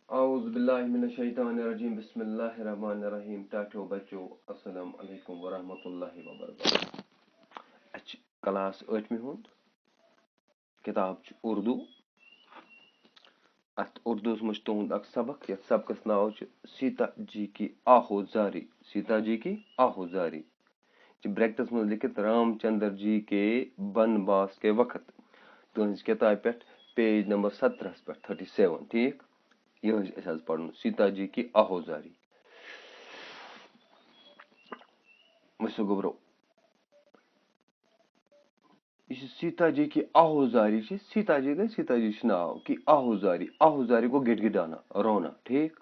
اعوذ باللہ من الشیطان الرجیم بسم اللہ الرحمن الرحیم ٹاٹھو بچو السلام علیکم ورحمۃ اللہ وبرکاتہ کلاس 8 ہند کتاب اردو ات اردو مجھ تہد اک سبق یت سبقس ناو سیتا جی کی آہوزاری سیتا جی کی آہوزاری بریکٹس من لکھت رام چندر جی کے بنواس کے وقت تہذ کتاب پہ پیج نمبر 17 پہ 37 ٹھیک یہ پڑھن سیتا جی کی آہوزاری مسو گبرو یہ سیتا جی کی آہوزاری سیتا جی گئی سیتا جی ناو کی آہوزاری کو گٹ گٹانا رونا ٹھیک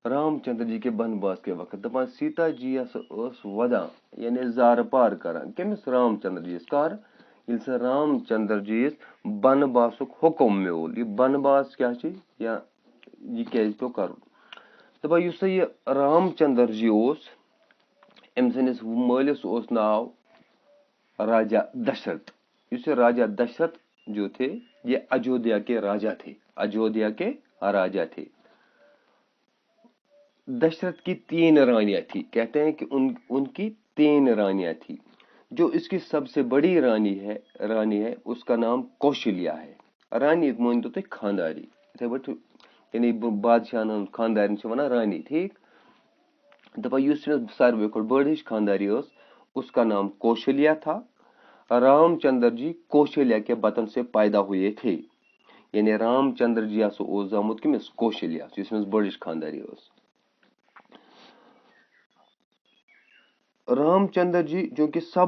رام چندر جی کے بنواس کے وقت دپان سیتا جی اس ودان یعنی زار پار کران کمس رام چندر جی کر یل سا رام چندر جی بنواسک حکم میول یہ بنواس کیا یا یہ کیازِ پیو کرن دپان یس یہ رام چندر جی ام سندس مالس ناو راجا دشرت اس راجا دشرت جو تھے یہ اجودھیا کے راجا تھے اجودھیا کے راجا تھے دشرت کی 3 رانیاں تھی کہتے ہیں کہ ان کی 3 رانیاں تھی جو اس کی سب سے بڑی رانی ہے اس کا نام کوشلیا ہے رانی مانتو تھی خانداری یعنی بادشاہ خاندار سے ونان رانی ٹھیک دپان یس ساروی کھوت بڑ ہش خانداری اس کا نام کوشلیا تھا رام چندر جی کوشلیا کے بطن سے پیدا ہوئے تھے یعنی رام چندر جی زامت کمس کوشلیا اس بڑش خانداری رام چندر جی جو کہ سب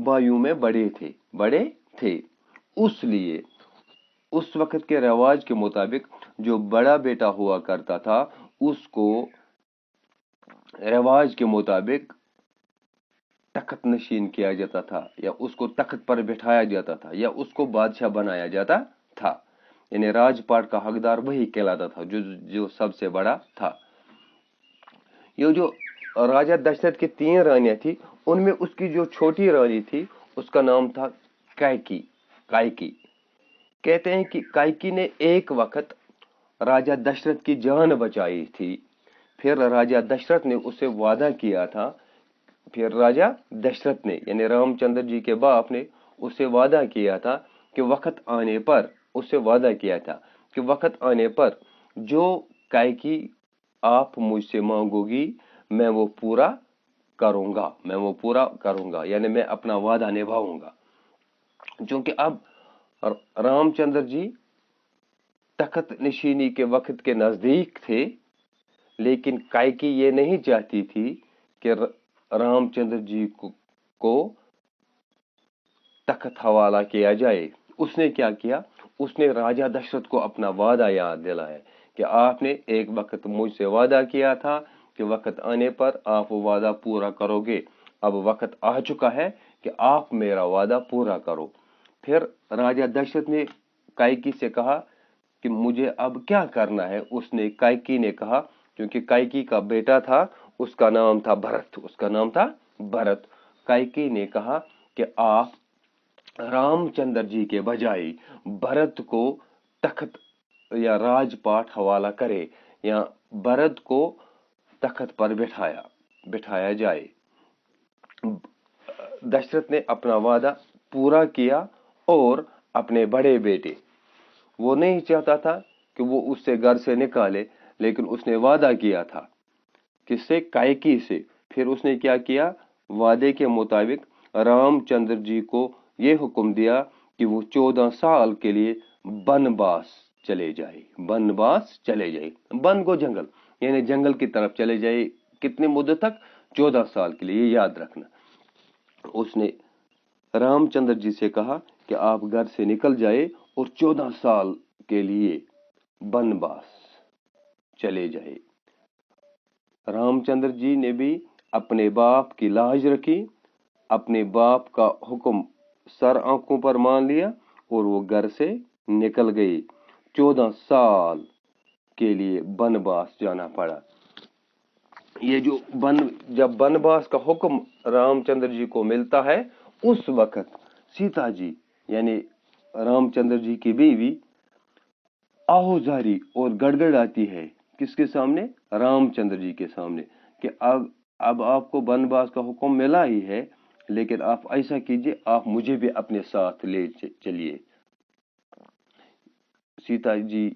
بھائیوں میں بڑے تھے اس لیے اس وقت کے رواج کے مطابق جو بڑا بیٹا ہوا کرتا تھا اس کو رواج کے مطابق تخت نشین کیا جاتا تھا یا اس کو تخت پر بٹھایا جاتا تھا یا اس کو بادشاہ بنایا جاتا تھا یعنی راج پاٹ کا حقدار وہی کہلاتا تھا جو سب سے بڑا تھا یہ جو راجا دشرت کی 3 رانیاں تھی ان میں اس کی جو چھوٹی رانی تھی اس کا نام تھا کائکی کہتے ہیں کہ کائکی نے ایک وقت راجا دشرت کی جان بچائی تھی پھر راجا دشرت نے اسے وعدہ کیا تھا پھر راجا دشرت نے یعنی رام چندر جی کے باپ نے اسے وعدہ کیا تھا کہ وقت آنے پر جو کائکی آپ مجھ سے مانگو گی میں وہ پورا کروں گا یعنی میں اپنا وعدہ نبھاؤں گا چونکہ اب رام چندر جی تخت نشینی کے وقت کے نزدیک تھے لیکن کائکی یہ نہیں چاہتی تھی کہ رام چندر جی کو تخت حوالہ کیا جائے اس نے کیا کیا اس نے راجا دشرت کو اپنا وعدہ یاد دلایا کہ آپ نے ایک وقت مجھ سے وعدہ کیا تھا کہ وقت آنے پر آپ وہ وعدہ پورا کرو گے اب وقت آ چکا ہے کہ آپ میرا وعدہ پورا کرو پھر راجا دشرت نے کائکی سے کہا کہ مجھے اب کیا کرنا ہے کائکی نے کہا کیونکہ کائکی کا بیٹا تھا اس کا نام تھا بھرت کائکی نے کہا کہ آپ رام چندر جی کے بجائے بھرت کو تخت یا راج پاٹ حوالہ کرے یا بھرت کو تخت پر بٹھایا جائے دشرت نے اپنا وعدہ پورا کیا اور اپنے بڑے بیٹے وہ نہیں چاہتا تھا کہ وہ اس سے گھر سے نکالے لیکن اس نے وعدہ کیا تھا کس سے کائکی سے پھر اس نے کیا کیا وعدے کے مطابق رام چندر جی کو یہ حکم دیا کہ وہ 14 سال کے لیے بنواس چلے جائے بن کو جنگل یعنی جنگل کی طرف چلے جائے کتنی مدت تک 14 سال کے لیے یاد رکھنا اس نے رام چندر جی سے کہا کہ آپ گھر سے نکل جائے اور 14 سال کے لیے بنواس چلے جائے رام چندر جی نے بھی اپنے باپ کی لاج رکھی اپنے باپ کا حکم سر آنکھوں پر مان لیا اور وہ گھر سے نکل گئی 14 سال کے لیے بنواس جانا پڑا یہ جو جب بنواس کا حکم رام چندر جی کو ملتا ہے اس وقت سیتا جی یعنی رام چندر جی کی بیوی आहुजारी और गड़गड़ाती है किसके सामने? रामचंद्र जी के सामने, कि अब आपको वनवास का हुक्म मिला ही है, लेकिन आप ऐसा कीजिए, आप मुझे भी अपने साथ ले चलिए। सीता जी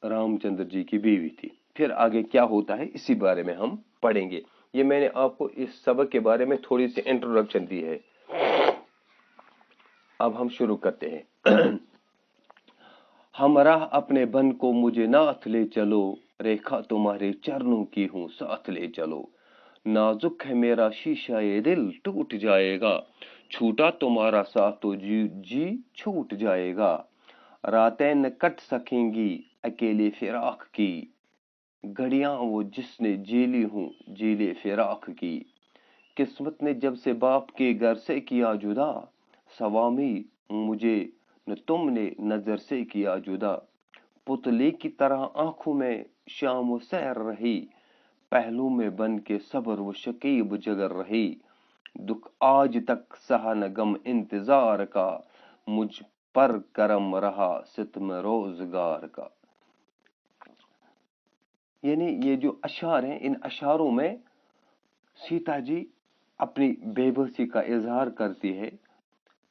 रामचंद्र जी की बीवी थी। फिर आगे क्या होता है इसी बारे में हम पढ़ेंगे। ये मैंने आपको इस सबक के बारे में थोड़ी सी इंट्रोडक्शन दी है। अब हम शुरू करते हैं। हमरा अपने बन को मुझे नाथ ले चलो, रेखा तुम्हारे चरणों की हूँ साथ ले चलो। नाजुक है मेरा शीशा ये दिल टूट जाएगा, छूटा तुम्हारा साथ तो जी छूट जाएगा। रातें न कट सकेंगी अकेले फिराक की, घड़ियां वो जिसने जेली हूँ जेले फिराक की। किस्मत ने जब से बाप के घर से किया जुदा, सवामी मुझे न तुमने नजर से किया जुदा। पुतले की तरह आंखों में शाम वो सैर रही, पहलू में बन के सब्र वो शकीब जगर रही। दुख आज तक सहा न गम इंतजार का, मुझ पर करम रहा सितम रोजगार का। यानी ये जो अशार हैं, इन अशारों में सीता जी अपनी बेबसी का इजहार करती है,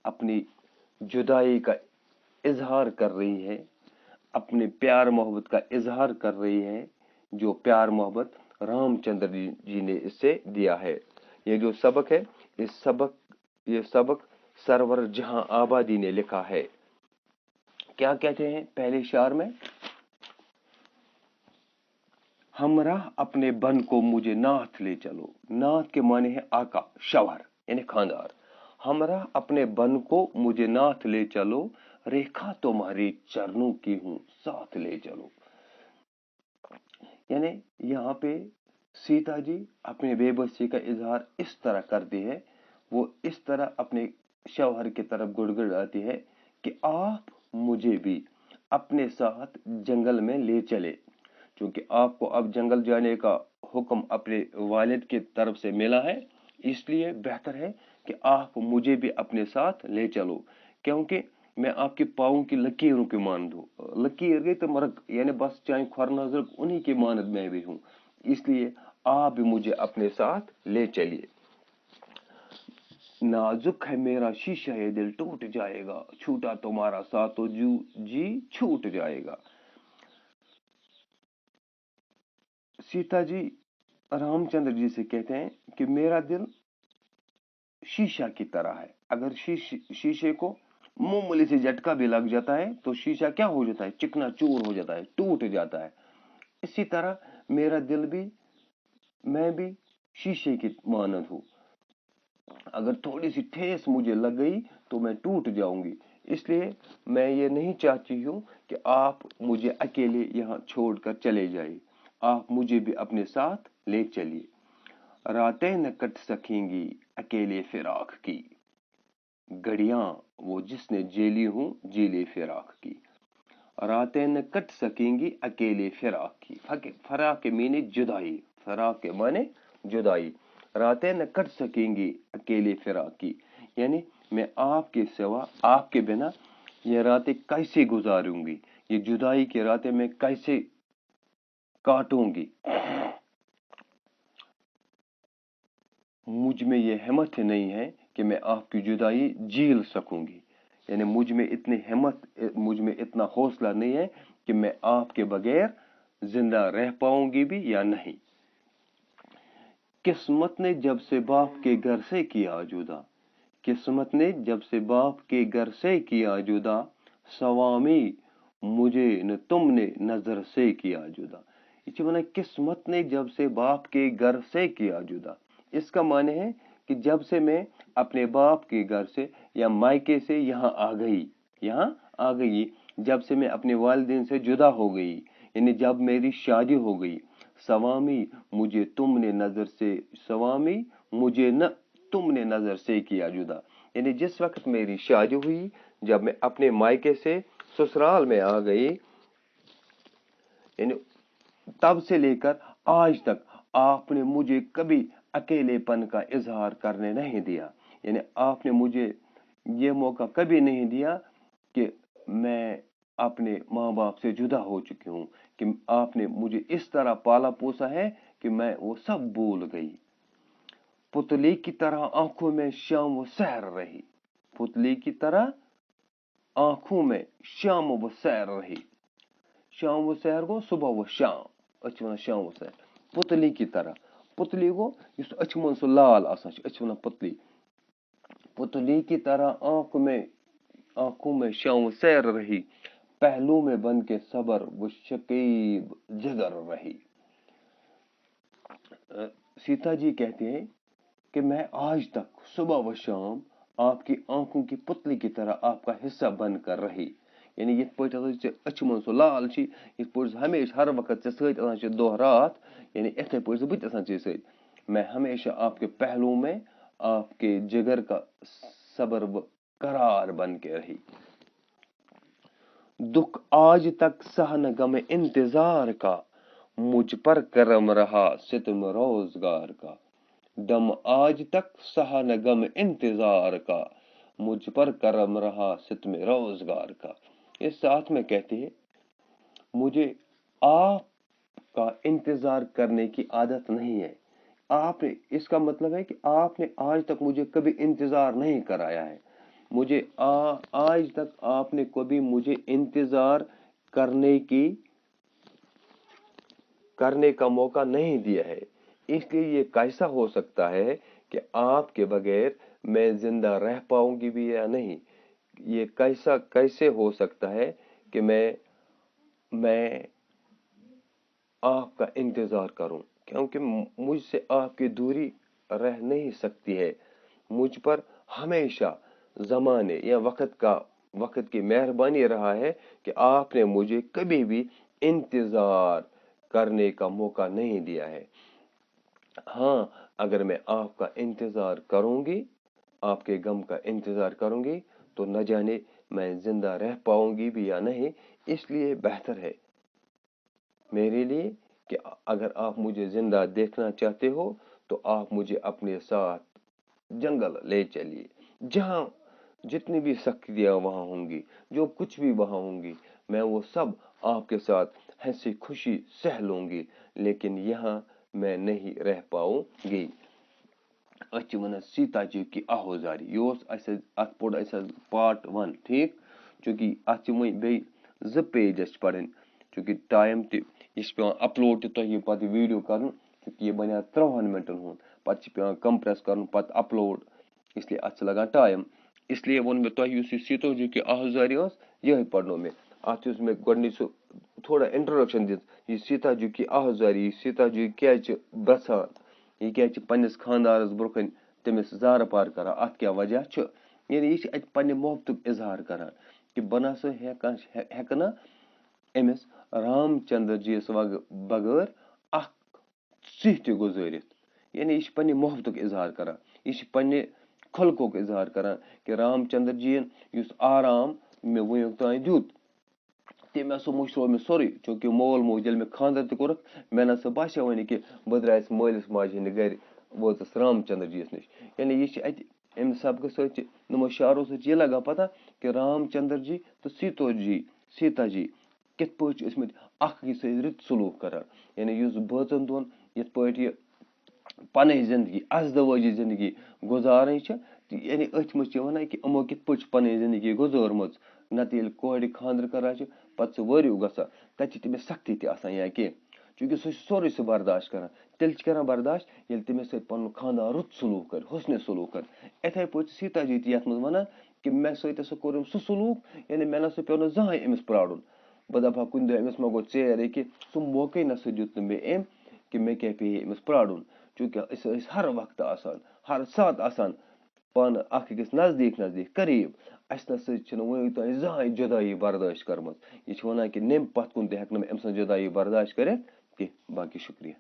अपनी जुदाई का इजहार कर रही है, अपने प्यार मोहब्बत का इजहार कर रही है, जो प्यार मोहब्बत रामचंद्र जी ने इससे दिया है। ये जो सबक है, ये सबक सरवर जहां आबादी ने लिखा है। क्या कहते हैं पहले शार में? हमरा अपने बन को मुझे नाथ ले चलो। नाथ के माने है आका, शौहर यानी खानदार। हमरा अपने बन को मुझे नाथ ले चलो, रेखा तुम्हारे चरणों की हूं साथ ले चलो। यानी यहाँ पे सीता जी अपने बेबसी का इजहार इस तरह करती है, वो इस तरह अपने शौहर की तरफ गुड़गुड़ाती है कि आप मुझे भी अपने साथ जंगल में ले चले, क्योंकि आपको अब जंगल जाने का हुक्म अपने वालिद की तरफ से मिला है, इसलिए बेहतर है कि आप मुझे भी अपने साथ ले चलो, क्योंकि मैं आपके पाँव की लकीरों की मानद हूँ। लकीर गई तो मरक, यानी बस चाहे खुर नजर उन्हीं की मानद में भी हूँ, इसलिए आप भी मुझे अपने साथ ले चलिए। नाजुक है मेरा शीशा ये दिल टूट जाएगा, छूटा तुम्हारा साथ तो जी छूट जाएगा। सीता जी रामचंद्र जी से कहते हैं कि मेरा दिल शीशा की तरह है। अगर शीशे को मामूली से झटका भी लग जाता है तो शीशा क्या हो जाता है? चिकना चूर हो जाता है, टूट जाता है। इसी तरह मेरा दिल भी, मैं भी शीशे की मानद हूँ। अगर थोड़ी सी ठेस मुझे लग गई तो मैं टूट जाऊंगी। इसलिए मैं ये नहीं चाहती हूँ कि आप मुझे अकेले यहाँ छोड़कर चले जाइए, आप मुझे भी अपने साथ ले चलिए। रातें न कट सकेंगी अकेले फिराक की, घड़ियां वो जिसने जेली हूं जेले फिराक की। रातें न कट सकेंगी अकेले फिराक की। फराक के माने जुदाई, फराक के माने जुदाई। रातें न कट सकेंगी अकेले फिराक की, यानी मैं आपके सिवा, आपके बिना ये रातें कैसे गुजारूंगी, ये जुदाई की रातें मैं कैसे काटूंगी। मुझ में ये हिम्मत नहीं है कि मैं आपकी जुदाई झेल सकूंगी, यानी मुझ में इतनी हिम्मत, मुझ में इतना हौसला नहीं है कि मैं आपके बगैर जिंदा रह पाऊंगी भी या नहीं। किस्मत ने जब से बाप के घर से किया जुदा, किस्मत ने जब से बाप के घर से किया जुदा, सवामी मुझे न तुमने नजर से किया जुदा। इसी माने किस्मत ने जब से बाप के घर से किया जुदा, इसका माने है कि जब से मैं अपने बाप के घर से या मायके से यहाँ आ गई, जब से मैं अपने वालिदैन से जुदा हो गई, यानी जब मेरी शादी हो गई, सवामी मुझे तुमने नजर से, सवामी मुझे न तुमने नजर से किया जुदा। यानी जिस वक्त मेरी शादी हुई, जब मैं अपने मायके से ससुराल में आ गई, यानी तब से लेकर आज तक आपने मुझे कभी अकेलेपन का इजहार करने नहीं दिया। यानी आपने मुझे ये मौका कभी नहीं दिया कि मैं अपने माँ बाप से जुदा हो चुकी हूँ, कि आपने मुझे इस तरह पाला पोसा है कि मैं वो सब भूल गई। पुतली की तरह आंखों में शाम वो सैर रही, पुतली की तरह आंखों में शाम वो सैर रही। शाम वो सैर गो सुबह वो शाम, अच वन शाम वो सैर। पुतली की तरह, पुतली गो इस अच मन सो लाल आसान अच वन पुतली। पुतली की तरह आंखों में शाम सैर रही, पहलू में बन के सबर वो शकीब जिगर रही। सीता जी कहते हैं कि मैं आज तक सुबह व शाम आपकी आंखों की पुतली की तरह आपका हिस्सा बनकर रही। यानी ये अच मन सो लाल हमेशा हर वक्त सत दो रात, यानी इथे बह मैं हमेशा आपके पहलू में आपके जिगर का सबर करार बन के रही। दुख आज तक सह न गम इंतजार का, मुझ पर करम रहा सितम रोजगार का। दम आज तक सहा न गम इंतजार का, मुझ पर करम रहा सितम रोजगार का। ये साथ में कहते हैं, मुझे आपका इंतजार करने की आदत नहीं है। आपने, इसका मतलब है कि आपने आज तक मुझे कभी इंतजार नहीं कराया है। मुझे आज तक आपने कभी मुझे इंतजार करने का मौका नहीं दिया है। इसलिए ये कैसा हो सकता है कि आपके बगैर मैं जिंदा रह पाऊंगी भी या नहीं। ये कैसे हो सकता है कि मैं आपका इंतजार करूं, क्योंकि मुझसे आपकी दूरी रह नहीं सकती है। मुझ पर हमेशा जमाने या वक्त की मेहरबानी रहा है कि आपने मुझे कभी भी इंतजार करने का मौका नहीं दिया है। हाँ, अगर मैं आपका इंतजार करूंगी, आपके गम का इंतजार करूंगी, तो न जाने मैं जिंदा रह पाऊंगी भी या नहीं। इसलिए बेहतर है मेरे लिए कि अगर आप मुझे जिंदा देखना चाहते हो तो आप मुझे अपने साथ जंगल ले चलिए। जहां जितनी भी शक्तियां वहां होंगी, जो कुछ भी वहां होंगी, मैं वो सब आपके साथ हंसी खुशी सह लूंगी, लेकिन यहाँ मैं नहीं रह पाऊंगी। अच्छी वन सीता जी की आहोजारी ये पोड़ पार्ट 1 ठीक, चूंकि अत बे पेज पढ़न, चूंकि टाइम पे अपलोड तो वीडियो कर, चूंकि ये बना 3 मिनटन हूँ, पे कंप्रेस कर अपलोड, इसलिए अत लगा टाइम। इसलिए वो मे तुम सीतो जी की आहोजारी ये पढ़ो मे अत मे गोड थोड़ा इंट्रोडक्शन दित, ये सीता जी की आहोजारी, सीता जी क्या बसान, ये क्या पन्निस खानदारस ब्रोखन तमिस जार पार कर, अत क्या वजह यानी ये पन्ने मोहब्बत इजहार करान कि बह नसा हेकना अमिस रामचंद्र जी बगैर अख सिह त गुजारित। यानी ये पन्ने मोहब्बत इजहार करान, ये पन्ने खलकुक इजहार करान कि रामचंद्र जी आराम मे वुन तान दित तम हसा मुशरो मे सोरे, चूंकि मोल मोज मे खानदर तक मे नसा बासो वन कि बह द्रायस मालिस माज हंद गर वोचस रामचंद्र जी नश। यानी ये अमि सबक समो शारो सह लगा पता कि रामचंद्र जी तो सीता जी कित पे अखस रत सलूक करान। यानी बचन दोन ये पन जिंदगी असदवाजी जिंदगी गुजारन, यानी अथ मज वन कि यमो कित पे पन जिंदगी गुजरम। नत ये कोर खानदर करान पे वरु ग तमें सख्ती या कह, चूंकि सोरे सह बर्दाश्त करान, तेल कर बर्दाश्त ये तमिस पन खानदार रुत सलूक कर, हुस्न सलूक कर। इथे पे सीता जी तथ वन कि मे सह कोर सह सलूक, यानी मे नसा पे जहां अमिस प्राड़न। बह दपा कुन दह अमिस मा गो चेर कि सह मौके नसा दित मे अम कि मे क्या पे अमिस प्राड़न, चूंकि हर वक्त हर साथ पान अखिस नजदीक करीब, अस नसा वन तान जहां जुदाई बर्दाश्त करम। यह वन कि नम पत कुन तक अम जुदाई बर्दाश्त कर। बाकी शुक्रिया।